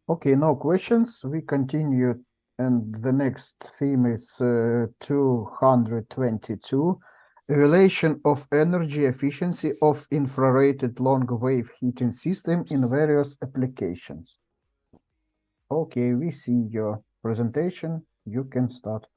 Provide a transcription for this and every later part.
Okay, no questions. We continue, and the next theme is 222, evaluation of energy efficiency of infrared long-wave heating system in various applications. Okay, we see your presentation. You can start.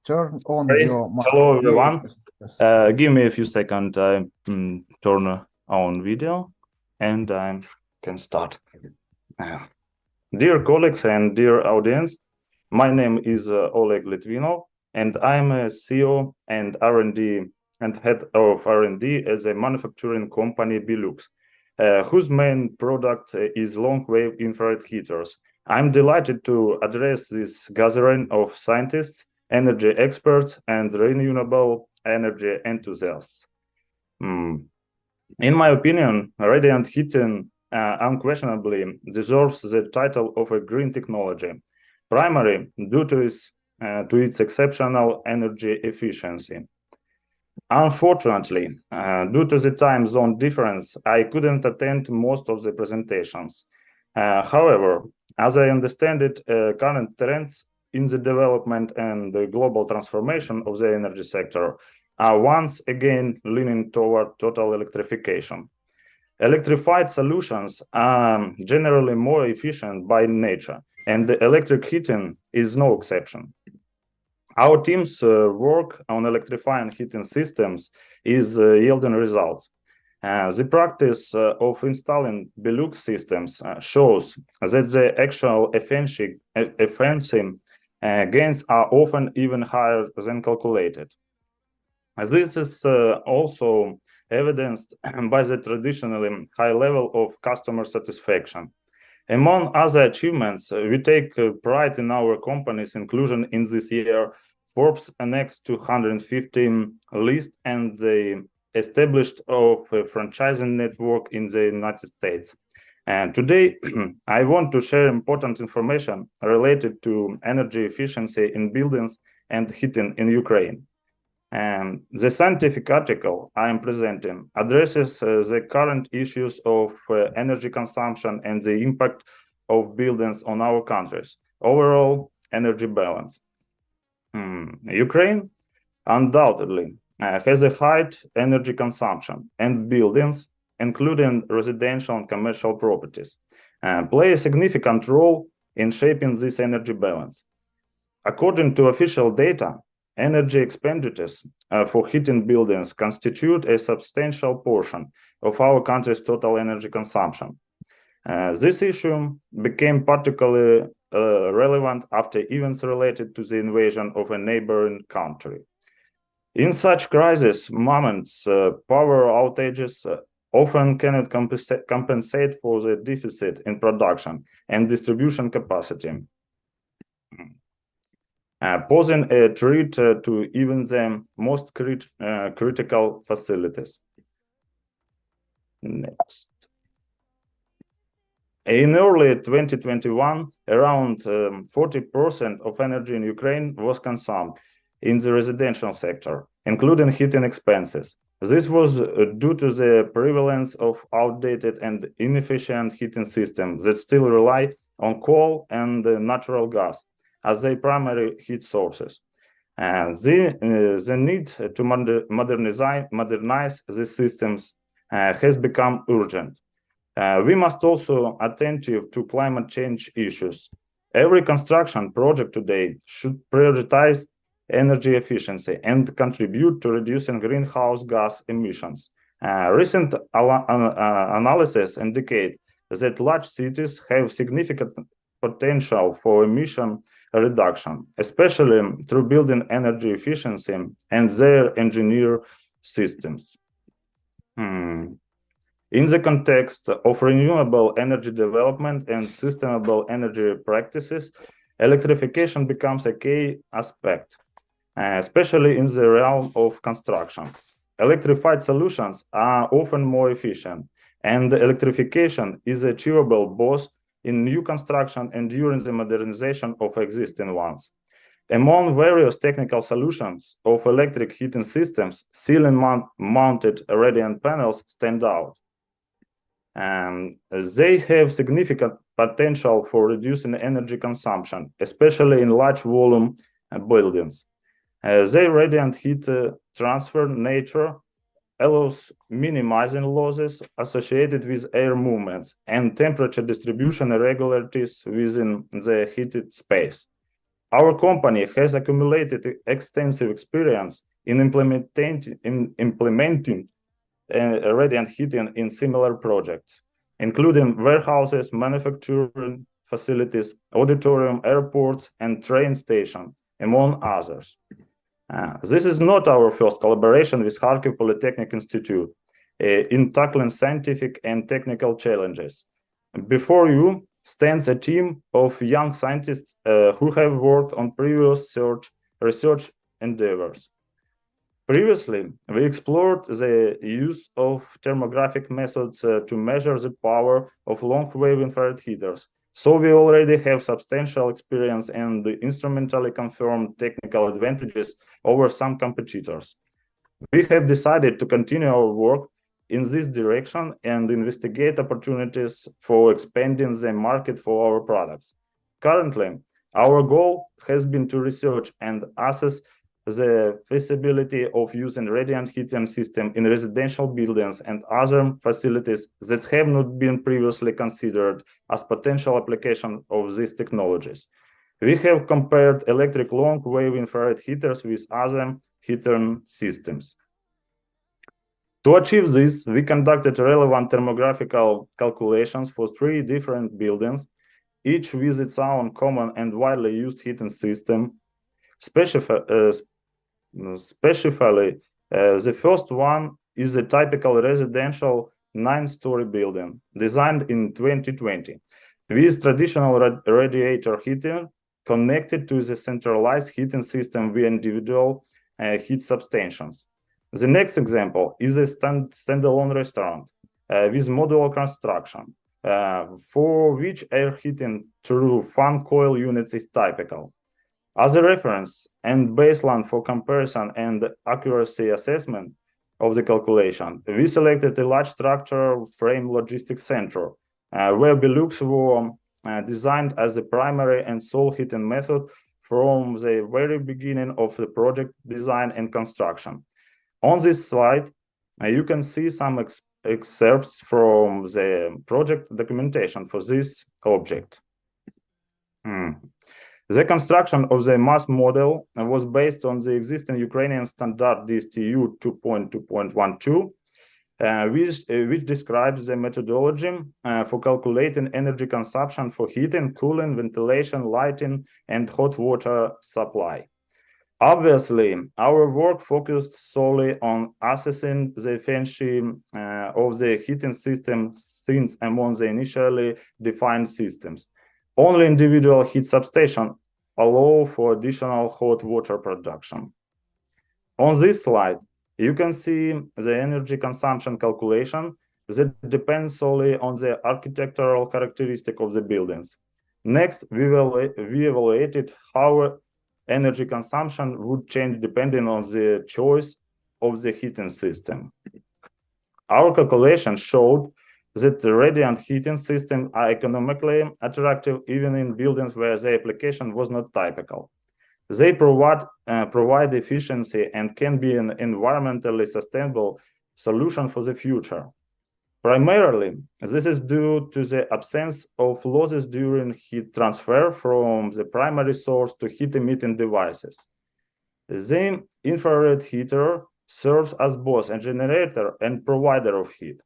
Turn on your mic. Hello, everyone. Yes. Give me a few seconds. I turn on video, and I can start. Dear colleagues and dear audience, my name is Oleg Lytvynov, and I'm a CEO and R&D and head of R&D at a manufacturing company BILUX, whose main product is long-wave infrared heaters. I'm delighted to address this gathering of scientists, energy experts, and renewable energy enthusiasts. In my opinion, radiant heating unquestionably deserves the title of a green technology, primarily due to its exceptional energy efficiency. Unfortunately, due to the time zone difference, I couldn't attend most of the presentations. However, as I understand it, current trends in the development and the global transformation of the energy sector are once again leaning toward total electrification. Electrified solutions are generally more efficient by nature, and the electric heating is no exception. Our team's work on electrifying heating systems is yielding results. The practice of installing BILUX systems shows that the actual efficiency gains are often even higher than calculated. This is also evidenced by the traditionally high level of customer satisfaction. Among other achievements, we take pride in our company's inclusion in this year Forbes Next 250 list and the established of a franchising network in the United States. And today, I want to share important information related to energy efficiency in buildings and heating in Ukraine. And the scientific article I am presenting addresses the current issues of energy consumption and the impact of buildings on our country's overall energy balance. Ukraine undoubtedly has a high energy consumption, and buildings, including residential and commercial properties, play a significant role in shaping this energy balance. According to official data, energy expenditures for heating buildings constitute a substantial portion of our country's total energy consumption. This issue became particularly relevant after events related to the invasion of a neighboring country. In such crisis moments, power outages often cannot compensate for the deficit in production and distribution capacity, posing a threat to even the most critical facilities. Next. In early 2021, around 40% of energy in Ukraine was consumed in the residential sector, including heating expenses. This was due to the prevalence of outdated and inefficient heating systems that still rely on coal and natural gas as their primary heat sources. The need to modernize these systems has become urgent. We must also attentive to climate change issues. Every construction project today should prioritize energy efficiency and contribute to reducing greenhouse gas emissions. Recent analysis indicate that large cities have significant potential for emission reduction, especially through building energy efficiency and their engineer systems. In the context of renewable energy development and sustainable energy practices, electrification becomes a key aspect, especially in the realm of construction. Electrified solutions are often more efficient, and electrification is achievable both in new construction and during the modernization of existing ones. Among various technical solutions of electric heating systems, ceiling-mounted radiant panels stand out. They have significant potential for reducing energy consumption, especially in large volume buildings. Their radiant heat transfer nature allows minimizing losses associated with air movements and temperature distribution irregularities within the heated space. Our company has accumulated extensive experience in implementing radiant heating in similar projects, including warehouses, manufacturing facilities, auditorium, airports, and train stations, among others. This is not our first collaboration with Kharkiv Polytechnic Institute in tackling scientific and technical challenges. Before you stands a team of young scientists who have worked on previous research endeavors. Previously, we explored the use of thermographic methods to measure the power of long-wave infrared heaters. So we already have substantial experience and instrumentally confirmed technical advantages over some competitors. We have decided to continue our work in this direction and investigate opportunities for expanding the market for our products. Currently, our goal has been to research and assess the feasibility of using radiant heating system in residential buildings and other facilities that have not been previously considered as potential application of these technologies. We have compared electric long-wave infrared heaters with other heating systems. To achieve this, we conducted relevant thermographical calculations for 3 different buildings, each with its own common and widely used heating system. Specifically, the first one is a typical residential 9-story building designed in 2020 with traditional radiator heating connected to the centralized heating system via individual heat substations. The next example is a standalone restaurant with modular construction, for which air heating through fan coil units is typical. As a reference and baseline for comparison and accuracy assessment of the calculation, we selected a large structure frame logistics center, where BILUX were designed as the primary and sole heating method from the very beginning of the project design and construction. On this slide, you can see some excerpts from the project documentation for this object. The construction of the mass model was based on the existing Ukrainian standard DSTU 2.2.12, which describes the methodology for calculating energy consumption for heating, cooling, ventilation, lighting, and hot water supply. Obviously, our work focused solely on assessing the efficiency of the heating system since among the initially defined systems, only individual heat substations allow for additional hot water production. On this slide, you can see the energy consumption calculation that depends solely on the architectural characteristic of the buildings. Next, we evaluated how energy consumption would change depending on the choice of the heating system. Our calculation showed that the radiant heating systems are economically attractive even in buildings where the application was not typical. They provide efficiency and can be an environmentally sustainable solution for the future. Primarily, this is due to the absence of losses during heat transfer from the primary source to heat emitting devices. The infrared heater serves as both a generator and provider of heat.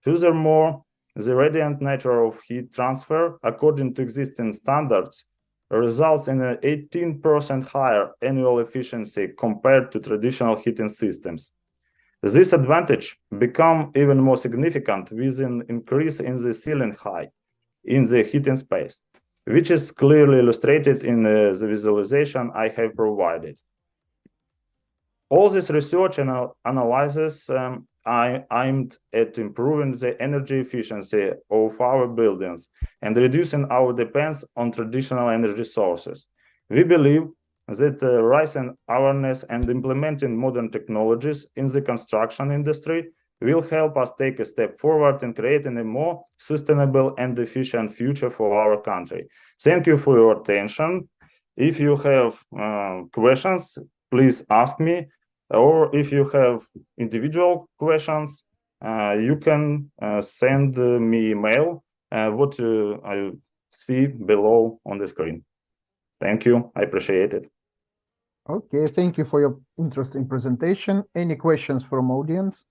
Furthermore, the radiant nature of heat transfer, according to existing standards, results in an 18% higher annual efficiency compared to traditional heating systems. This advantage becomes even more significant with an increase in the ceiling height in the heating space, which is clearly illustrated in the visualization I have provided. All this research and analysis aimed at improving the energy efficiency of our buildings and reducing our dependence on traditional energy sources. We believe that raising awareness and implementing modern technologies in the construction industry will help us take a step forward in creating a more sustainable and efficient future for our country. Thank you for your attention. If you have questions, please ask me, or if you have individual questions, you can send me email, what I see below on the screen. Thank you. I appreciate it. Okay, thank you for your interesting presentation. Any questions from audience?